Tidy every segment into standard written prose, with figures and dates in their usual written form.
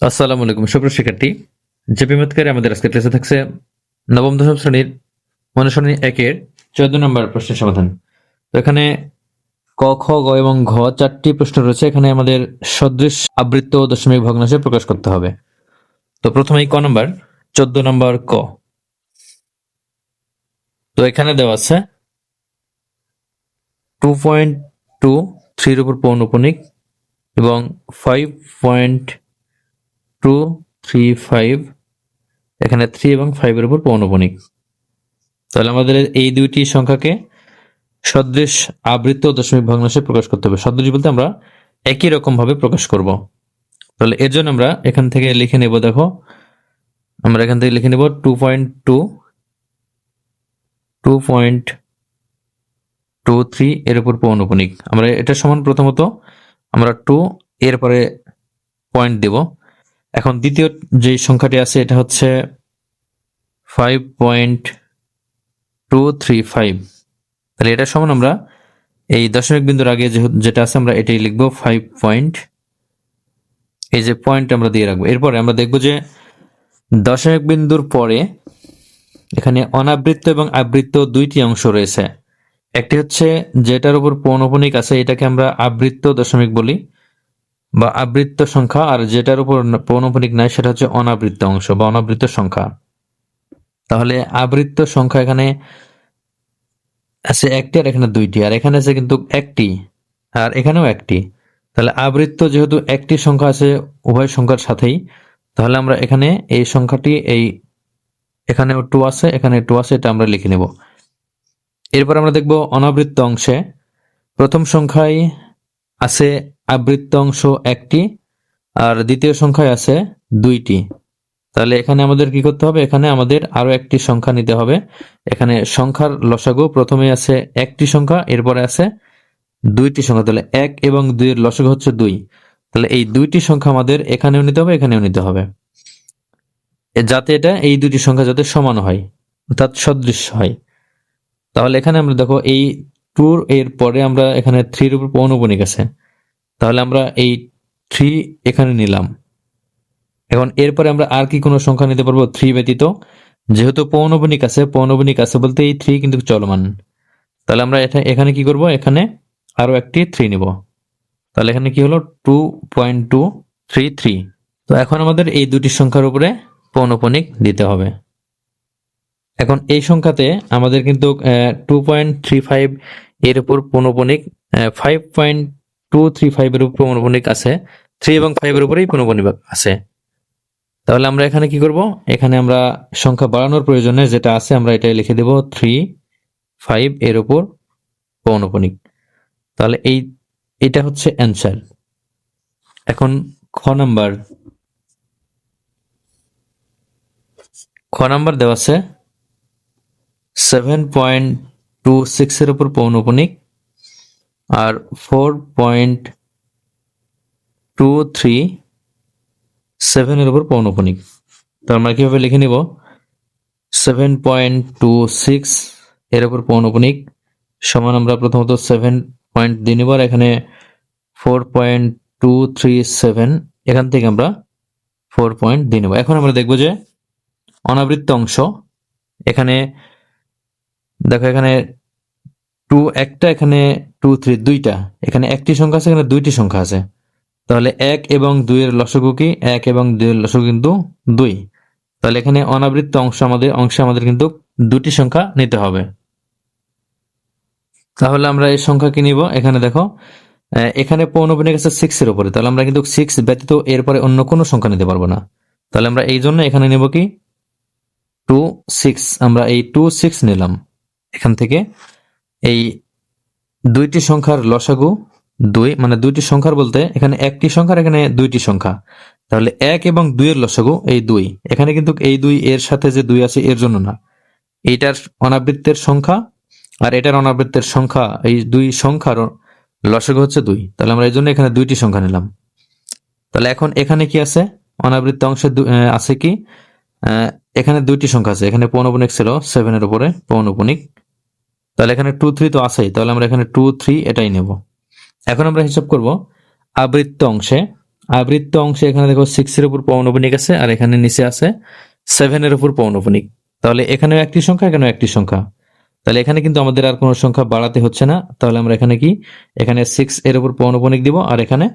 আসসালামু আলাইকুম সুপ্রিয় শিক্ষার্থী। জেপি ম্যাথকারে আমাদের আজকে ক্লাসে থাকছে নবম দশম শ্রেণীর অনুশীলনী 1-এর 14 নম্বর প্রশ্নের সমাধান। তো এখানে ক, খ, গ এবং ঘ 4টি প্রশ্ন রয়েছে। এখানে আমাদের সদৃশ আবৃত্ত ও দশমিক ভগ্নাংশে প্রকাশ করতে হবে। তো প্রথমেই ক নম্বর 14 নম্বর ক। তো এখানে দেওয়া আছে 2.23 এর উপর পৌনঃপুনিক এবং 5.235 এখানে 3 এবং 5 এর উপর পৌনঃপুনিক। তাহলে আমাদের এই দুইটি সংখ্যাকে সদৃশ আবৃত্ত ও দশমিক ভগ্নাংশে প্রকাশ করতে হবে। সদৃশ বলতে আমরা একই রকম ভাবে প্রকাশ করব। তাহলে এর জন্য আমরা এখান থেকে লিখে নেব। দেখো, আমরা এখান থেকে লিখে নেব 2.23 এর উপর পৌনঃপুনিক। আমরা এটা সমান প্রথমত আমরা 2 এর পরে পয়েন্ট দেব। এখন দ্বিতীয় যে সংখ্যাটি আছে এটা হচ্ছে 5.235। তাহলে এটা সমান আমরা এই দশমিক বিন্দুর আগে যেটা আছে আমরা এটাই লিখবো 5 পয়েন্ট, এই যে পয়েন্ট আমরা দিয়ে রাখবো। এরপরে আমরা দেখব যে দশমিক বিন্দুর পরে এখানে অনাবৃত্ত এবং আবৃত্ত দুইটি অংশ রয়েছে। একটি হচ্ছে যেটার উপর পৌনঃপুনিক আছে এটাকে আমরা আবৃত্ত দশমিক বলি বা আবৃত্ত সংখ্যা, আর যেটার উপর পৌনঃপুনিক নাই সেটা হচ্ছে অনাবৃত্ত অংশ বা অনাবৃত্ত সংখ্যা। তাহলে আবৃত্ত সংখ্যা এখানে আছে একটি আর এখানে দুইটি, আর এখানে আছে কিন্তু একটি আর এখানেও একটি। তাহলে আবৃত্ত যেহেতু একটি সংখ্যা আছে উভয় সংখ্যার সাথেই, তাহলে আমরা এখানে এই সংখ্যাটি এখানেও 2 আছে, এখানে 2 আছে, এটা আমরা লিখে নেব। এরপর আমরা দেখব অনাবৃত্ত অংশে প্রথম সংখ্যায় আছে আবৃত্ত অংশ একটি আর দ্বিতীয় সংখ্যায় আছে দুইটি। তাহলে এখানে আমাদের কি করতে হবে? এখানে আমাদের আরো একটি সংখ্যা নিতে হবে। এখানে সংখ্যার লসাগু প্রথমে আছে একটি সংখ্যা, এরপরে আছে দুইটি সংখ্যা। তাহলে 1 এবং 2 এর লসাগু হচ্ছে 2। তাহলে এই দুইটি সংখ্যা আমাদের এখানেও নিতে হবে, এখানেও নিতে হবে, যাতে এটা এই দুটি সংখ্যা যাতে সমান হয়, অর্থাৎ সদৃশ হয়। তাহলে এখানে আমরা দেখো এই 2 এর পরে আমরা এখানে 3 এর উপর পৌনঃপুনিক আছে, তাহলে আমরা এই 3 এখানে নিলাম। এখন এরপরে আমরা আর কি কোনো সংখ্যা নিতে পারবো 3 ব্যতীত? যেহেতু পৌনঃপুনিক আছে বলতে এই 3 কিন্তু চলমান। তাহলে আমরা এখানে কি করব? এখানে আরো একটি 3 নিব। তাহলে এখানে কি হলো 2.233। তো এখন আমাদের এই দুটি সংখ্যার উপরে পৌনঃপুনিক দিতে হবে। এখন এই সংখ্যাতে আমাদের কিন্তু 2.35 এর উপর পৌনঃপুনিক, 5.235 এর উপর পৌনঃপুনিক আছে, 3 এবং 5 এর উপরেই পৌনঃপুনিক আছে। তাহলে আমরা এখানে কি করব? এখানে আমরা সংখ্যা বাড়ানোর প্রয়োজনে যেটা আছে আমরা এটাই লিখে দেব 3, 5 এর উপর পৌনঃপুনিক। তাহলে এটা হচ্ছে অ্যান্সার। এখন খ নাম্বার দেওয়া আছে 7.26 এর উপর পৌনঃপুনিক আর 4.237 এর উপর পৌনঃপুনিক। তো আমরা কিভাবে লিখে নিব? 7.26 এর উপর পৌনঃপুনিক সমান আমরা প্রথমত 7 পয়েন্ট দিয়ে নিব, আর এখানে 4.237 এখান থেকে আমরা 4 পয়েন্ট দিয়ে নেব। এখন আমরা দেখব যে অনাবৃত্ত অংশ এখানে দেখো, এখানে 2 একটা, এখানে 2 3 দুইটা, এখানে একটি সংখ্যা আছে, এখানে দুইটি সংখ্যা আছে। তাহলে 1 এবং 2 এর লসাগু কি? 1 এবং 2 এর লসাগু কিন্তু 2। তাহলে এখানে অনাবৃত্ত অংশে আমাদের কিন্তু দুটি সংখ্যা নিতে হবে। তাহলে আমরা এই সংখ্যা কি নিব? এখানে দেখো, এখানে পৌনঃপুনিক আছে 6 এর উপরে, তাহলে আমরা কিন্তু 6 ব্যতীত এরপরে অন্য কোনো সংখ্যা নিতে পারবো না। তাহলে আমরা এই জন্য এখানে নেব কি 2 6। আমরা এই 2 6 নিলাম। এখান থেকে এই দুইটি সংখ্যার লসাগু 2, মানে দুইটি সংখ্যার বলতে এখানে একটি সংখ্যার এখানে দুইটি সংখ্যা। তাহলে 1 এবং 2 এর লসাগু এই 2। এখানে কিন্তু এই 2 এর সাথে যে 2 আছে এর জন্য না, এইটার অনাবৃত্তের সংখ্যা আর এটার অনাবৃত্তের সংখ্যা, এই দুই সংখ্যার লসাগু হচ্ছে 2। তাহলে আমরা এই জন্য এখানে দুইটি সংখ্যা নিলাম। তাহলে এখন এখানে কি আছে? অনাবৃত্ত অংশে আছে কি? এখানে দুইটি সংখ্যা আছে, এখানে পৌনঃপুনিক ছিল 7 এর উপরে পৌনঃপুনিক। তাহলে এখানে 2 3 তো আছেই, তাহলে আমরা এখানে 2 3 এটাই নেব। এখন আমরা হিসাব করব আবৃত্ত অংশে। আবৃত্ত অংশে এখানে দেখো 6 এর উপর পৌনঃপুনিক আছে, আর এখানে নিচে আছে 7 এর উপর পৌনঃপুনিক। তাহলে এখানেও একটি সংখ্যা, এখানেও একটি সংখ্যা। তাহলে এখানে কিন্তু আমাদের আর কোনো সংখ্যা বাড়াতে হচ্ছে না। তাহলে আমরা এখানে কি, এখানে 6 এর উপর পৌনঃপুনিক দিব, আর এখানে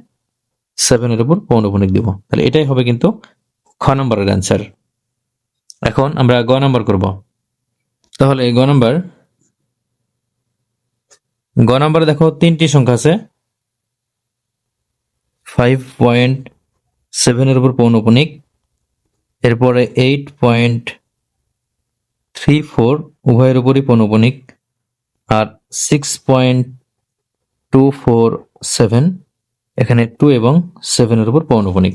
7 এর উপর পৌনঃপুনিক দিব। তাহলে এটাই হবে কিন্তু খ নম্বরের অ্যান্সার। এখন আমরা গ নাম্বার করব। তাহলে গ নাম্বারে দেখো 3টি সংখ্যা আছে। 5.7 এর উপর পৌনঃপুনিক, এরপরে 8.34 উভয়ের উপরই পৌনঃপুনিক, আর 6.247 এখানে 2 এবং 7 এর উপর পৌনঃপুনিক।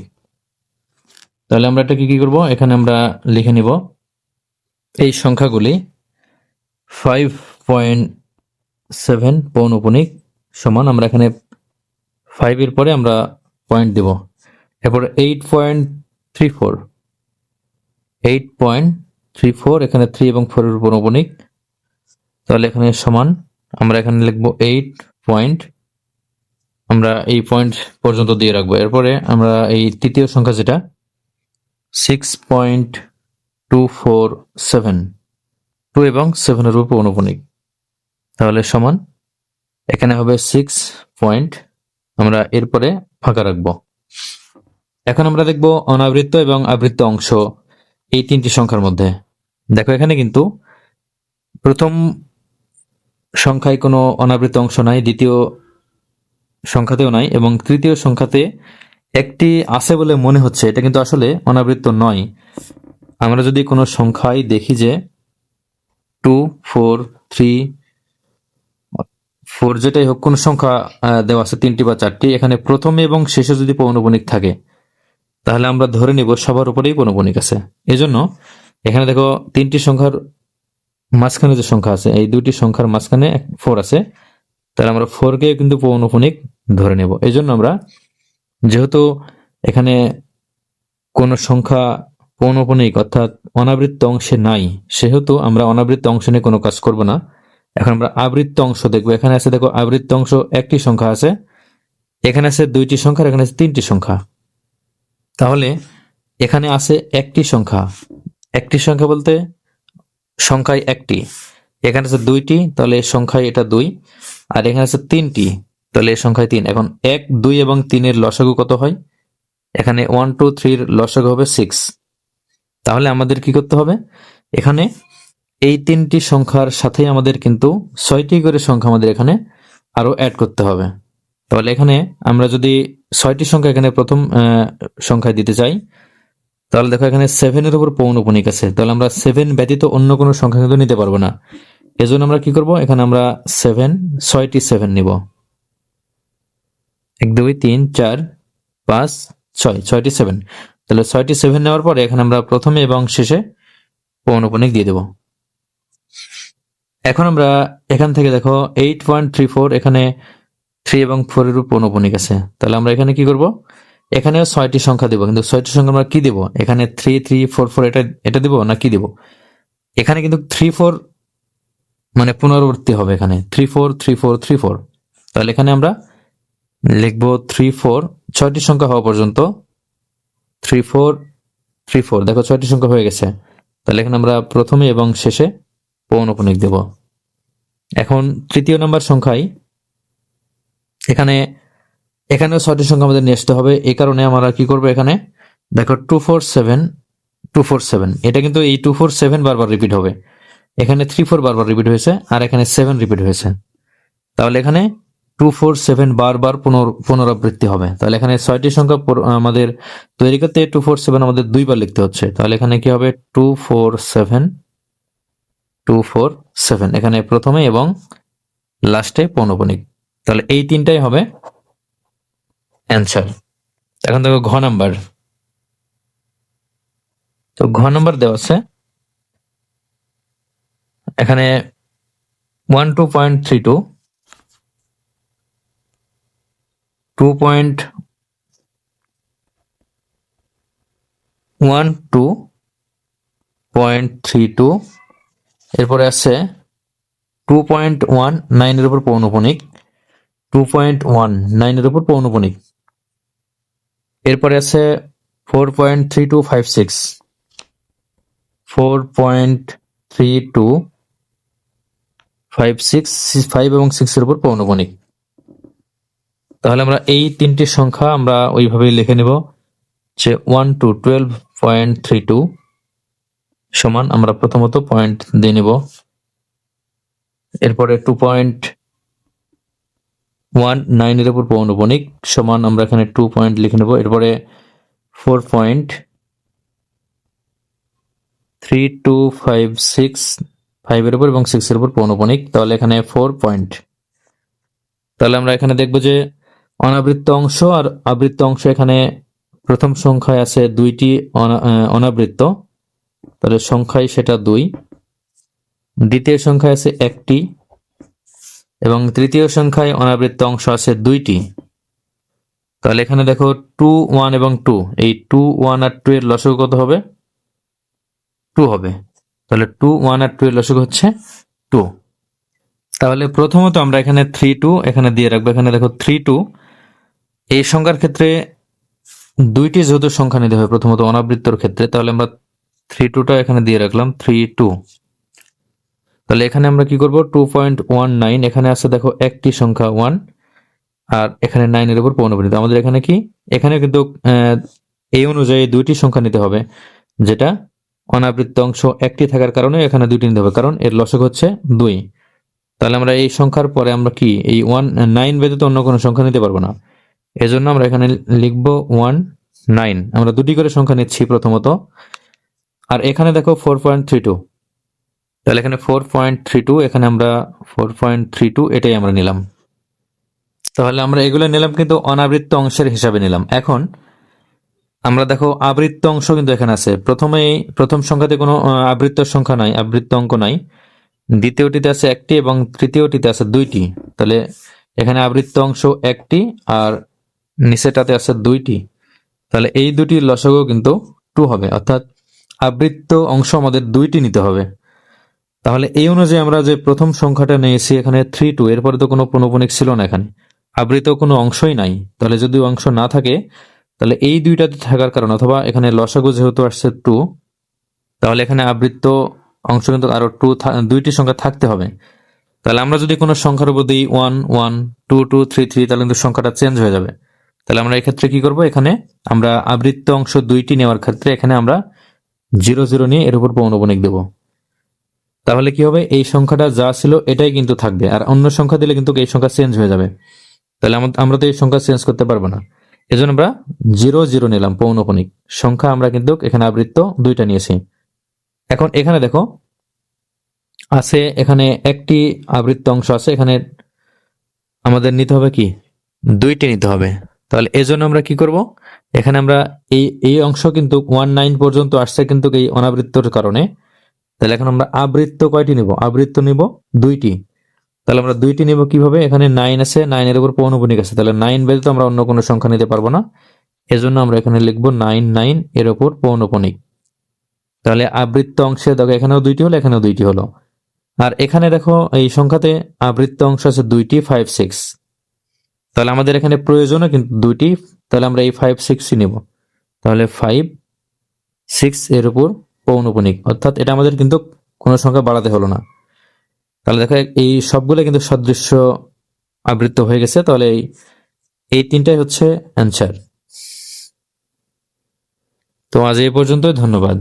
তাহলে আমরা এটাকে কি করব, এখানে আমরা লিখে নিব এই সংখ্যাগুলি 5.7 পৌনঃপুনিক সমান, আমরা এখানে 5 এর পরে আমরা পয়েন্ট দেব, এরপর 8.34 এখানে 3 এবং 4 এর পৌনঃপুনিক। তাহলে এখানে সমান, আমরা এখানে লিখব 8 পয়েন্ট, আমরা এই পয়েন্ট পর্যন্ত দিয়ে রাখবো। এরপরে আমরা এই তৃতীয় সংখ্যা যেটা 6.247 2 এবং 7 এর উপর পৌনঃপুনিক। তাহলে সমান, এখানে হবে 6 পয়েন্ট, আমরা এরপরে ফাঁকা রাখবো। এখন আমরা দেখব অনাবৃত্ত এবং আবৃত্ত অংশ এই 3টি সংখ্যার মধ্যে। দেখো এখানে কিন্তু প্রথম সংখ্যায় কোনো অনাবৃত্ত অংশ নাই, দ্বিতীয় সংখ্যাতেও নাই, এবং তৃতীয় সংখ্যাতে একটি আছে বলে মনে হচ্ছে, এটা কিন্তু আসলে অনাবৃত্ত নয়। আমরা যদি কোনো সংখ্যায় দেখি যে 2, 4, 3, 4 যেটাই হোক, কোন সংখ্যা দেওয়া আছে 3টি বা 4টি, এখানে প্রথমে এবং শেষে যদি পৌনঃপুনিক থাকে তাহলে আমরা ধরে নিব সবার উপরেই পৌনঃপুনিক আছে। এজন্য এখানে দেখো 3টি সংখ্যার মাঝখানে যে সংখ্যা আছে, এই দুইটি সংখ্যার মাঝখানে 4 আছে, তাহলে আমরা 4কে কিন্তু পৌনঃপুনিক ধরে নেব। এই জন্য আমরা, যেহেতু এখানে কোন সংখ্যা পৌনঃপুনিক অর্থাৎ অনাবৃত্ত অংশে নাই, সেহেতু আমরা অনাবৃত্ত অংশ নিয়ে কোনো কাজ করব না। এখন আমরা আবৃত্ত অংশ দেখবো। এখানে আছে দেখো আবৃত্ত অংশ একটি সংখ্যা আছে, এখানে আছে 2টি সংখ্যা, এখানে আছে 3টি সংখ্যা। তাহলে এখানে আছে একটি সংখ্যা, একটি সংখ্যা বলতে সংখ্যায় একটি, এখানে আছে 2টি, তাহলে সংখ্যায় এটা 2, আর এখানে আছে 3টি, তাহলে সংখ্যায় 3। এখন 1, 2 এবং 3 এর লসাগু কত হয়? এখানে 1, 2, 3 এর লসাগু হবে 6। তাহলে আমাদের কি করতে হবে, এখানে এই 3টি সংখ্যার সাথে আমাদের কিন্তু 6টি করে সংখ্যা আমাদের এখানে আরো অ্যাড করতে হবে। তাহলে এখানে আমরা যদি 6টি সংখ্যা এখানে প্রথম সংখ্যায় দিতে চাই, তাহলে দেখো এখানে 7 এর উপর পৌনঃপুনিক আছে, তাহলে আমরা 7 ব্যতীত অন্য কোনো সংখ্যা কিন্তু নিতে পারবো না। এজন্য আমরা কি করব, এখানে আমরা 6টি 7 নিব। 1, 2, 3, 4, 5, 6, 6টি 7। তাহলে 6টি 7 নেওয়ার পরে এখানে আমরা প্রথমে এবং শেষে পৌনঃপুনিক দিয়ে দেব। এখন আমরা এখান থেকে দেখো 8.34 এখানে 3 এবং 4 এর উপর পৌনঃপুনিক আছে, তাহলে আমরা এখানে কি করব, এখানেও 6টি সংখ্যা দেব, কিন্তু 6টি সংখ্যা আমরা কি দেব, এখানে 3, 3, 4, 4 এটা দেব না কি দেব, এখানে কিন্তু 3, 4 মানে পুনরাবৃত্তি হবে, এখানে 3, 4, 3, 4, 3, 4। তাহলে এখানে আমরা লিখব 3, 4, 6টি সংখ্যা হওয়া পর্যন্ত 3, 4, 3, 4। দেখো 6টি সংখ্যা হয়ে গেছে, তাহলে এখানে আমরা প্রথমে এবং শেষে পৌনঃপুনিক দেব। এখন তৃতীয় নাম্বার সংখ্যায় এখানেও 6টি সংখ্যা আমাদের নিয়ে আসতে হবে। এই কারণে আমরা কি করব, এখানে দেখো 247 এটা কিন্তু এই 247 বারবার রিপিট হবে, এখানে 3, 4 বারবার রিপিট হয়েছে, আর এখানে 7 রিপিট হয়েছে। তাহলে এখানে 247 বারবার পুনরাবৃত্তি হবে। তাহলে এখানে 6টি সংখ্যা আমাদের তৈরি করতে 247 আমাদের 2বার লিখতে হচ্ছে। তাহলে এখানে কি হবে, 247 এখানে প্রথমে এবং লাস্টে পৌনঃপুনিক। তাহলে এই 3টাই হবে অ্যান্সার। এখন দেখো ঘ নাম্বার। তো ঘ নাম্বার দেওয়া আছে এখানে 12.32, 2.12.32, এরপরে আছে 2.19 এর উপর পৌনঃপুনিক, 2.19 এর উপর পৌনঃপুনিক। এরপরে আছে 4.3256, 4.3256, 5 এবং 6 এর উপর পৌনঃপুনিক। তাহলে আমরা এই তিনটি সংখ্যা আমরা ওইভাবেই লিখে নেব যে 1 to 12.32 সমান, আমরা প্রথমত পয়েন্ট দিয়ে নেব, এরপরে 2.19 এর উপর পৌনঃপুনিক সমান, আমরা এখানে 2 পয়েন্ট লিখে নেব, এরপরে 4.3256 5 এর উপর এবং 6 এর উপর পৌনঃপুনিক, তাহলে এখানে 4 পয়েন্ট। তাহলে আমরা এখানে দেখব যে অনাবৃত্ত অংশ আর আবৃত্ত অংশ, এখানে প্রথম সংখ্যায় আছে দুইটি অনাবৃত্ত, তাহলে সংখ্যায় সেটা 2, দ্বিতীয় সংখ্যায় আছে একটি, এবং তৃতীয় সংখ্যায় অনাবৃত্ত অংশ আছে 2টি। তাহলে এখানে দেখো 2, 1 এবং 2, এই 2, 1 আর 2 এর লসাগু কত হবে? 2 হবে। তাহলে 2, 1 আর 2 এর লসাগু হচ্ছে 2। তাহলে প্রথমত আমরা এখানে 3, 2 এখানে দিয়ে রাখবো। এখানে দেখো 3, 2, এই সংখ্যার ক্ষেত্রে দুইটি যেহেতু সংখ্যা নিতে হবে প্রথমত অনাবৃত্তর ক্ষেত্রে, তাহলে আমরা 3, 2টা এখানে দিয়ে রাখলাম, 3, 2। তাহলে এখানে আমরা কি করব? 2.19, এখানে আছে দেখো একটি সংখ্যা 1, আর এখানে 9 এর উপর পৌনঃপুনিক। আমাদের এখানে কি, এখানে কিন্তু এই অনুযায়ী দুইটি সংখ্যা নিতে হবে, যেটা অনাবৃত্ত অংশ একটি থাকার কারণে এখানে দুইটি নিতে হবে, কারণ এর লসাগু হচ্ছে 2। তাহলে আমরা এই সংখ্যার পরে আমরা কি এই 9 ব্যতীত অন্য কোনো সংখ্যা নিতে পারবো না, এজন্য আমরা এখানে লিখব 9। আমরা দুটি করে সংখ্যা নিচ্ছি প্রথমত, আর এখানে দেখো 4.32, তাহলে এখানে 4.32, এখানে আমরা 4.32 এটাই আমরা নিলাম। তাহলে আমরা এগুলো নিলাম কিন্তু অনাবৃত্ত অংশের হিসাবে নিলাম। এখন আমরা দেখো আবৃত্ত অংশ কিন্তু এখানে আছে। প্রথম সংখ্যাতে কোনো আবৃত্ত সংখ্যা নাই, আবৃত্ত অঙ্ক নাই, দ্বিতীয়টিতে আছে একটি এবং তৃতীয়টিতে আছে 2টি। তাহলে এখানে আবৃত্ত অংশ একটি আর নিচেটাতে আছে 2টি, তাহলে এই দুটির লসাগু কিন্তু 2 হবে, অর্থাৎ আবৃত্ত অংশ আমাদের 2টি নিতে হবে। তাহলে এই অনুযায়ী আমরা যে প্রথম সংখ্যাটা নিয়েছি এখানে 3, 2, এরপরে তো কোনো পৌনঃপুনিক ছিল না, এখানে আবৃত কোনো অংশই নাই। তাহলে যদি অংশ না থাকে, তাহলে এই দুইটাতে থাকার কারণে, অথবা এখানে লসাগু যেহেতু আসছে 2, তাহলে এখানে আবৃত্ত অংশ কিন্তু আরো 2টি সংখ্যা থাকতে হবে। তাহলে আমরা যদি কোনো সংখ্যার উপর দিই 1, 1, 2, 2, 3, 3, তাহলে কিন্তু সংখ্যাটা চেঞ্জ হয়ে যাবে। তাহলে আমরা এই ক্ষেত্রে কি করব? এখানে আমরা আবৃত্ত অংশ 2টি নেওয়ার ক্ষেত্রে এখানে আমরা 0, 0 নিয়ে এর উপর পৌনঃপুনিক দেব। তাহলে কি হবে? এই সংখ্যাটা যা ছিল এটাই কিন্তু থাকবে, আর অন্য সংখ্যা দিলে কিন্তু এই সংখ্যা চেঞ্জ হয়ে যাবে। তাহলে আমরা তো এই সংখ্যা চেঞ্জ করতে পারবো না, এজন্য আমরা 0, 0 নিলাম পৌনঃপুনিক সংখ্যা। আমরা কিন্তু এখানে আবৃত্ত 2টা নিয়েছি। এখন এখানে দেখো আছে, এখানে একটি আবৃত্ত অংশ আছে, এখানে আমাদের নিতে হবে কি 2টি নিতে হবে। তাহলে এজন্য আমরা কি করব? এখানে আমরা এই অংশ কিন্তু 19 পর্যন্ত আসছে কিন্তু এই অনাবৃত্তর কারণে। তাহলে এখন আমরা আবৃত্ত কয়টি নিব? আবৃত্ত নিব 2টি। তাহলে আমরা 2টি নিব কিভাবে? এখানে 9 আছে, 9 এর উপর পৌনঃপুনিক আছে, তাহলে 9 ব্যতীত আমরা অন্য কোনো সংখ্যা নিতে পারবো না, এজন্য আমরা এখানে লিখব 9, 9 এর উপর পৌনঃপুনিক। তাহলে আবৃত্ত অংশে দেখো এখানেও 2টি হলো, এখানেও 2টি হলো, আর এখানে দেখো এই সংখ্যাতে আবৃত্ত অংশ আছে 2টি, 5, 6। তাহলে আমাদের এখানে প্রয়োজনও কিন্তু 2টি, তাহলে আমরা এই 5, 6ই নিব। তাহলে 5, 6 এর উপর পৌনঃপুনিক, অর্থাৎ এটা আমাদের কিন্তু কোনো সংখ্যা বাড়াতে হলো না। তাহলে দেখো এই সবগুলো কিন্তু সদৃশ্য আবৃত্ত হয়ে গেছে। তাহলে এই 3টাই হচ্ছে অ্যান্সার। তো আজ এই পর্যন্তই, ধন্যবাদ।